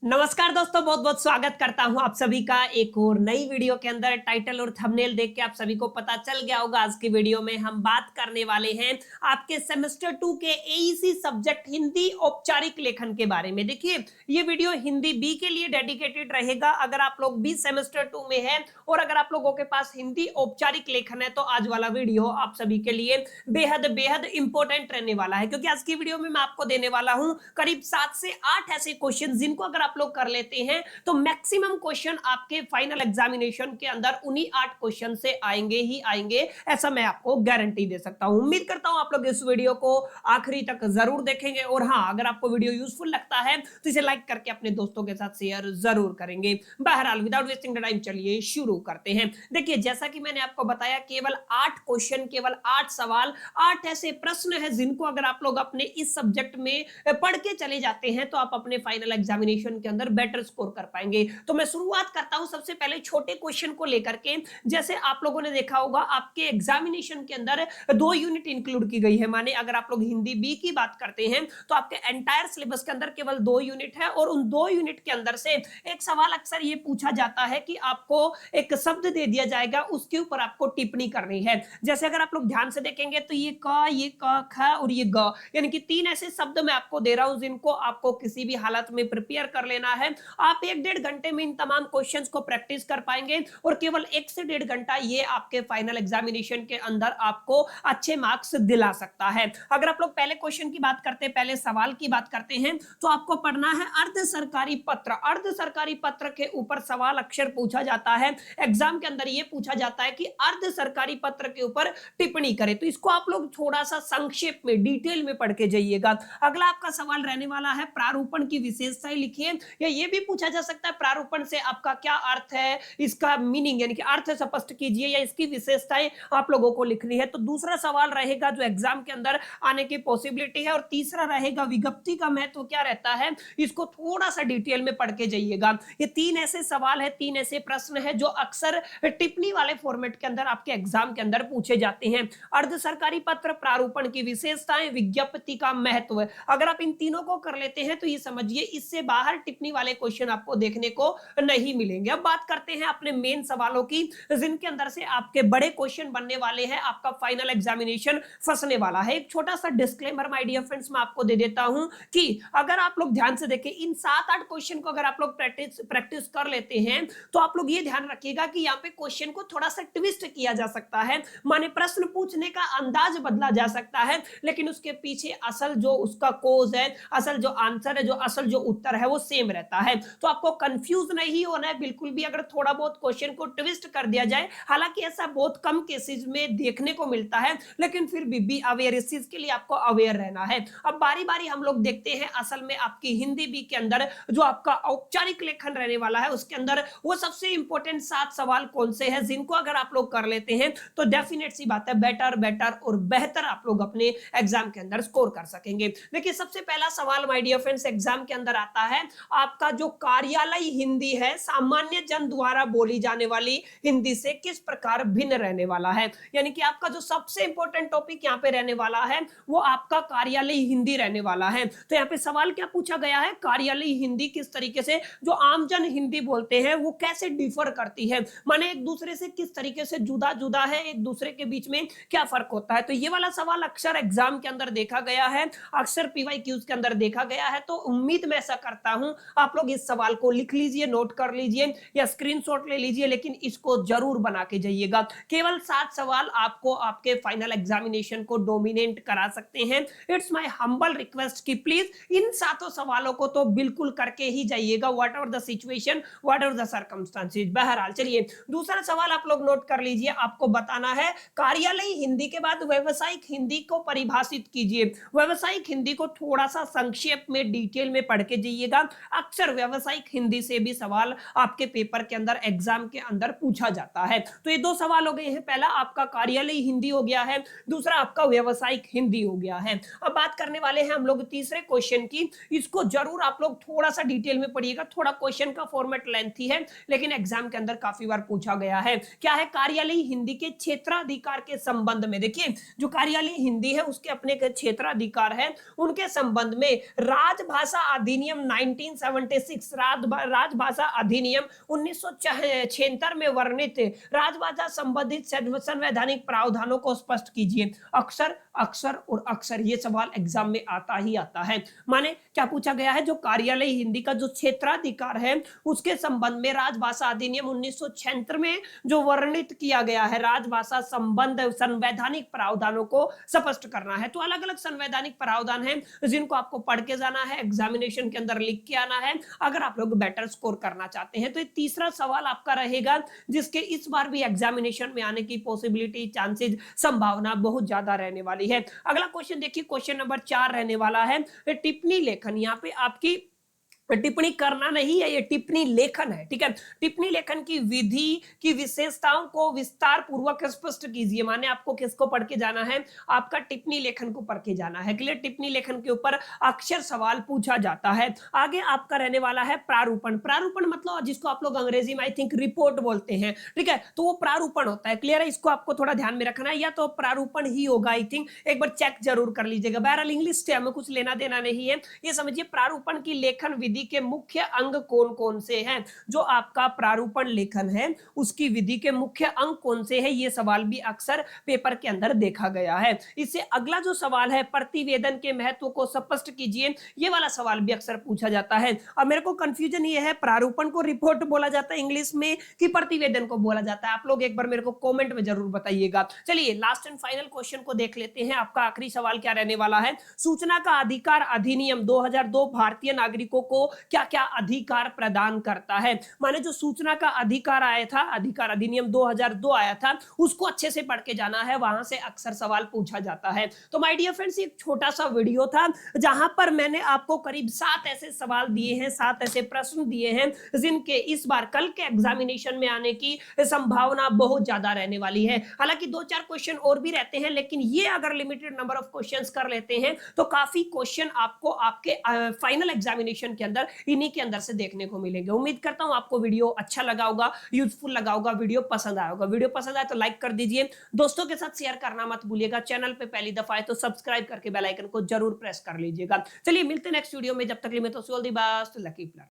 नमस्कार दोस्तों, बहुत बहुत स्वागत करता हूं आप सभी का एक और नई वीडियो के अंदर। टाइटल और थंबनेल देख के आप सभी को पता चल गया होगा। आज की वीडियो में हम बात करने वाले हैं आपके सेमेस्टर 2 के एईसी सब्जेक्ट हिंदी औपचारिक लेखन के बारे में। देखिए, ये वीडियो हिंदी बी के लिए डेडिकेटेड रहेगा। अगर आप लोग भी सेमेस्टर 2 में हैं और अगर आप लोगों के पास हिंदी औपचारिक लेखन है तो आज वाला वीडियो आप सभी के लिए बेहद बेहद इंपॉर्टेंट रहने वाला है, क्योंकि आज की वीडियो में मैं आपको देने वाला हूं करीब 7 से 8 ऐसे क्वेश्चन जिनको अगर आप लोग कर लेते हैं तो मैक्सिमम क्वेश्चन आपके फाइनल एग्जामिनेशन के अंदर उन्हीं 8 क्वेश्चन से आएंगे ही आएंगे। ऐसा मैं आपको गारंटी दे सकता हूं। उम्मीद करता हूं आप लोग इस वीडियो को आखिरी तक जरूर देखेंगे और हाँ, अगर आपको वीडियो यूजफुल लगता है तो इसे लाइक करके अपने दोस्तों के साथ शेयर जरूर करेंगे। बहरहाल विदाउट वेस्टिंग द टाइम चलिए शुरू करते हैं। देखिए, जैसा कि मैंने आपको बताया, केवल 8 क्वेश्चन, केवल 8 सवाल, 8 ऐसे प्रश्न है जिनको अगर आप लोग अपने इस सब्जेक्ट में पढ़ के चले जाते हैं तो आप अपने फाइनल एग्जामिनेशन के अंदर बेटर स्कोर कर पाएंगे। तो मैं शुरुआत करता हूं सबसे पहले छोटे क्वेश्चन को लेकर के। जैसे आप लोगों ने देखा होगा, आपके एग्जामिनेशन के अंदर 2 यूनिट इंक्लूड की गई है। माने अगर आप लोग हिंदी बी की बात करते हैं तो आपके एंटायर सिलेबस के अंदर केवल 2 यूनिट है और उन 2 यूनिट के अंदर से एक सवाल अक्सर ये पूछा जाता है कि आपको एक शब्द दे दिया जाएगा, उसके ऊपर आपको टिप्पणी करनी है। जैसे अगर आप लोग ध्यान से देखेंगे तो ये क, ये क, ख और ये ग, यानी कि 3 ऐसे शब्द मैं आपको दे रहा हूं जिनको आपको किसी भी हालत में प्रिपेयर कर लेना है। आप 1-1.5 घंटे में इन तमाम क्वेश्चंस को प्रैक्टिस कर पाएंगे और केवल 1 से 1.5 घंटा ये आपके फाइनल एग्जामिनेशन के अंदर आपको अच्छे मार्क्स दिला सकता है। अगर आप लोग पहले क्वेश्चन की बात करते हैं, पहले सवाल की बात करते हैं, तो आपको पढ़ना है अर्ध सरकारी पत्र। अर्ध सरकारी पत्र के ऊपर सवाल अक्सर पूछा जाता है। एग्जाम के अंदर ये पूछा जाता है कि अर्ध सरकारी पत्र के ऊपर टिप्पणी करें। तो इसको आप लोग थोड़ा सा संक्षेप में, डिटेल में पढ़ के जाइएगा। अगला आपका सवाल रहने वाला है प्रारूपण की विशेषताएं लिखिए। या ये भी पूछा जा सकता है प्रारूपण से आपका क्या अर्थ है, इसका मीनिंग यानी कि अर्थ स्पष्ट कीजिए या इसकी विशेषताएं आप लोगों को लिखनी है। तो दूसरा सवाल रहेगा जो एग्जाम के अंदर आने की पॉसिबिलिटी है। और तीसरा रहेगा विज्ञप्ति का महत्व क्या रहता है, इसको थोड़ा सा डिटेल में पढ़ के जाइएगा। ये 3 ऐसे सवाल है, 3 ऐसे प्रश्न है जो अक्सर टिप्पणी वाले फॉर्मेट के अंदर आपके एग्जाम के अंदर पूछे जाते हैं। अर्ध सरकारी पत्र, प्रारूपण की विशेषताएं, विज्ञप्ति का महत्व। अगर आप इन तीनों को कर लेते हैं तो ये समझिए इससे बाहर टिप्पणी वाले क्वेश्चन आपको देखने को नहीं मिलेंगे। अब बात करते हैं अपने मेन सवालों की, जिनके अंदर से आपके बड़े क्वेश्चन बनने वाले हैं, आपका फाइनल एग्जामिनेशन फंसने वाला है। एक छोटा सा डिस्क्लेमर माय डियर फ्रेंड्स मैं आपको दे देता हूं कि अगर आप लोग ध्यान से देखें, इन 7-8 क्वेश्चन को अगर आप लोग प्रैक्टिस कर लेते हैं तो आप लोग ये ध्यान रखिएगा कि यहाँ पे क्वेश्चन को थोड़ा सा ट्विस्ट किया जा सकता है। माने प्रश्न पूछने का अंदाज बदला जा सकता है, लेकिन उसके पीछे असल जो उसका कोज है, असल जो आंसर है, जो असल जो उत्तर है वो सेम रहता है। तो आपको कंफ्यूज नहीं होना है बिल्कुल भी अगर थोड़ा बहुत क्वेश्चन को ट्विस्ट कर दिया जाए। हालांकि ऐसा बहुत कम केसेस में देखने को मिलता है, लेकिन फिर भी अवेयर, इस चीज के लिए आपको अवेयर रहना है। अब बारी बारी हम लोग देखते हैं असल में आपकी हिंदी बी के अंदर जो आपका औपचारिक लेखन रहने वाला है उसके अंदर वो सबसे इंपॉर्टेंट 7 सवाल कौन से हैं जिनको अगर आप लोग कर लेते हैं तो डेफिनेट सी बात है बेटर बेटर और बेहतर आप लोग अपने एग्जाम के अंदर स्कोर कर सकेंगे। देखिए, सबसे पहला सवाल माय डियर फ्रेंड्स एग्जाम के अंदर आता है, आपका जो कार्यालय हिंदी है सामान्य जन द्वारा बोली जाने वाली हिंदी से किस प्रकार भिन्न रहने वाला है। यानी कि आपका जो सबसे इंपॉर्टेंट टॉपिक यहाँ पे रहने वाला है वो आपका कार्यालय हिंदी रहने वाला है। तो यहाँ पे सवाल क्या पूछा गया है, कार्यालय हिंदी किस तरीके से जो आमजन हिंदी बोलते हैं वो कैसे डिफर करती है, माने एक दूसरे से किस तरीके से जुदा जुदा है, एक दूसरे के बीच में क्या फर्क होता है। तो ये वाला सवाल अक्सर एग्जाम के अंदर देखा गया है, अक्सर पीवाईक्यूज के अंदर देखा गया है। तो उम्मीद मैं ऐसा करता हूं आप लोग इस सवाल को लिख लीजिए, नोट कर लीजिए या स्क्रीनशॉट ले लीजिए, लेकिन इसको जरूर बना के जाइएगा। केवल 7 सवाल आपको आपके फाइनल एग्जामिनेशन को डोमिनेट करा सकते हैं। इट्स माय हम्बल रिक्वेस्ट कि प्लीज इन 7 सवालों को तो बिल्कुल करके ही जाइएगा, what ever the situation, what ever the circumstances. बहरहाल चलिए दूसरा सवाल आप लोग नोट कर लीजिए। आपको बताना है कार्यालय हिंदी के बाद व्यावसायिक हिंदी को परिभाषित कीजिए। व्यावसायिक हिंदी को थोड़ा सा संक्षेप में डिटेल में पढ़ के जाइएगा। अक्सर व्यावसायिक हिंदी से भी सवाल आपके पेपर के अंदर, एग्जाम के अंदर पूछा जाता है। तो ये 2 सवाल हो गए हैं, पहला आपका कार्यालय हिंदी हो गया है, दूसरा आपका व्यावसायिक हिंदी हो गया है। अब बात करने वाले हैं हम लोग तीसरे क्वेश्चन की। इसको जरूर आप लोग थोड़ा सा डिटेल में पढ़िएगा। थोड़ा क्वेश्चन का फॉर्मेट लेंथी है लेकिन एग्जाम के अंदर काफी बार पूछा गया है। क्या है, कार्यालय हिंदी के क्षेत्राधिकार के संबंध में। देखिए, जो कार्यालय हिंदी है उसके अपने क्षेत्राधिकार है, उनके संबंध में राजभाषा अधिनियम 1976 राजभाषा अधिनियम 1976 में वर्णित राजभाषा संबंधित संवैधानिक प्रावधानों को स्पष्ट कीजिए। अक्सर, अक्सर और अक्सर ये सवाल एग्जाम में आता ही आता है। माने क्या पूछा गया है, जो कार्यालय हिंदी का जो क्षेत्राधिकार है उसके संबंध में राजभाषा अधिनियम 1976 में जो वर्णित किया गया है राजभाषा संबंध संवैधानिक प्रावधानों को स्पष्ट करना है। तो अलग अलग संवैधानिक प्रावधान है जिनको आपको पढ़ के जाना है, एग्जामिनेशन के अंदर लिख के आना है अगर आप लोग बेटर स्कोर करना चाहते हैं। तो ये तीसरा सवाल आपका रहेगा जिसके इस बार भी एग्जामिनेशन में आने की पॉसिबिलिटी, चांसेस, संभावना बहुत ज्यादा रहने वाली है। अगला क्वेश्चन देखिए, क्वेश्चन नंबर 4 रहने वाला है टिप्पणी लेखन। यहाँ पे आपकी टिप्पणी करना नहीं है, ये टिप्पणी लेखन है, ठीक है। टिप्पणी लेखन की विधि की विशेषताओं को विस्तार पूर्वक स्पष्ट कीजिए। माने आपको किसको पढ़ के जाना है, आपका टिप्पणी लेखन को पढ़ के जाना है। क्लियर, टिप्पणी लेखन के ऊपर अक्सर सवाल पूछा जाता है। आगे आपका रहने वाला है प्रारूपण। प्रारूपण मतलब जिसको आप लोग अंग्रेजी में आई थिंक रिपोर्ट बोलते हैं, ठीक है, तो वो प्रारूपण होता है। क्लियर है, इसको आपको थोड़ा ध्यान में रखना है, या तो प्रारूपण ही होगा आई थिंक, एक बार चेक जरूर कर लीजिएगा। बहरहाल इंग्लिश से हमें कुछ लेना देना नहीं है। ये समझिए प्रारूपण की लेखन विधि के मुख्य अंग कौन कौन से हैं। जो आपका प्रारूपण लेखन है उसकी विधि के मुख्य अंग कौन से हैं, ये सवाल भी अक्सर पेपर के अंदर देखा गया है। इससे अगला जो सवाल है प्रतिवेदन के महत्व को स्पष्ट कीजिए, ये वाला सवाल भी अक्सर पूछा जाता है। अब मेरे को कंफ्यूजन ये है, प्रारूपण को रिपोर्ट बोला जाता है इंग्लिश में कि प्रतिवेदन को बोला जाता है, आप लोग एक बार मेरे को कमेंट में जरूर बताइएगा। चलिए लास्ट एंड फाइनल क्वेश्चन को देख लेते हैं। आपका आखिरी सवाल क्या रहने वाला है, सूचना का अधिकार अधिनियम 2002 भारतीय नागरिकों को क्या क्या अधिकार प्रदान करता है। माने जो सूचना का अधिकार आया था, अधिकार अधिनियम 2002 आया था, उसको अच्छे से पढ़ के जाना है, वहां से अक्सर सवाल पूछा जाता है। तो माय डियर फ्रेंड्स, एक छोटा सा वीडियो था जहां पर मैंने आपको करीब 7 ऐसे सवाल दिए हैं, 7 ऐसे प्रश्न दिए हैं जिनके इस बार कल के एग्जामिनेशन में आने की संभावना बहुत ज्यादा रहने वाली है। हालांकि 2-4 क्वेश्चन और भी रहते हैं, लेकिन ये अगर लिमिटेड नंबर ऑफ क्वेश्चंस कर लेते हैं तो काफी क्वेश्चन आपको आपके फाइनल एग्जामिनेशन के अंदर इन्हीं के अंदर से देखने को मिलेंगे। उम्मीद करता हूं आपको वीडियो अच्छा लगा होगा, यूजफुल लगा होगा, वीडियो पसंद आया होगा। वीडियो पसंद आए तो लाइक कर दीजिए, दोस्तों के साथ शेयर करना मत भूलिएगा। चैनल पे पहली दफा है तो सब्सक्राइब करके बेल आइकन को जरूर प्रेस कर लीजिएगा। चलिए मिलते हैं नेक्स्ट वीडियो में, जब तक के लिए मैं तो all the best, lucky plus.